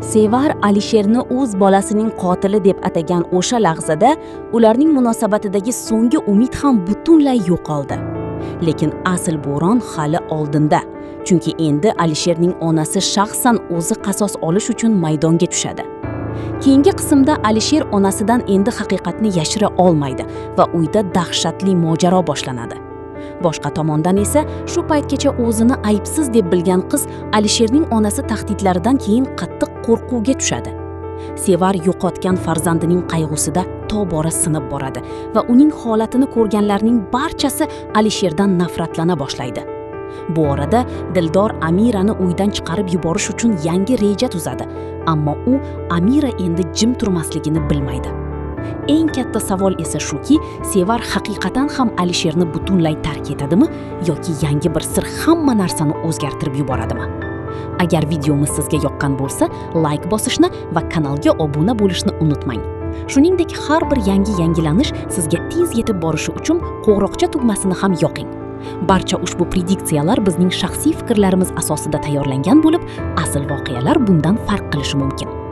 Sevar Alisherni o'z bolasining qotili deb atagan o'sha lahzada ularning munosabatidagi so'nggi umid ham butunlay yo'qoldi. Lekin asl bo'ron hali oldinda. Chunki endi Alisherning onasi shaxsan o'zi qasos olish uchun maydonga tushadi. Keyingi qismda Alisher onasidan endi haqiqatni yashira olmaydi va uyda dahshatli mojaro boshlanadi. Boshqa tomondan esa shu paytgacha o'zini aybsiz deb bilgan qiz Alisherning onasi tahdidlaridan keyin qattiq qo'rquvga tushadi. Sevar yo'qotgan farzandining qayg'usida tobora sinib boradi va uning holatini ko'rganlarning barchasi Alisherdan nafratlana boshlaydi. Bu orada Dildor Amirani uydan chiqarib yuborish uchun yangi reja tuzadi, ammo u Amira endi jim turmasligini bilmaydi. Eng katta savol esa shuki, Sevar haqiqatan ham Alisherni butunlay tark etadimi yoki yangi bir sir hamma narsani o'zgartirib yuboradimi? Agar videomiz sizga yoqqan bo'lsa, like bosishni va kanalga obuna bo'lishni unutmang. Shuningdek, har bir yangilanish sizga tez yetib borishi uchun qo'ng'iroqcha tugmasini ham yoqing. Barcha ushbu prediksiyalar bizning shaxsiy fikrlarimiz asosida tayyorlangan bo'lib, asl voqealar bundan farq qilishi mumkin.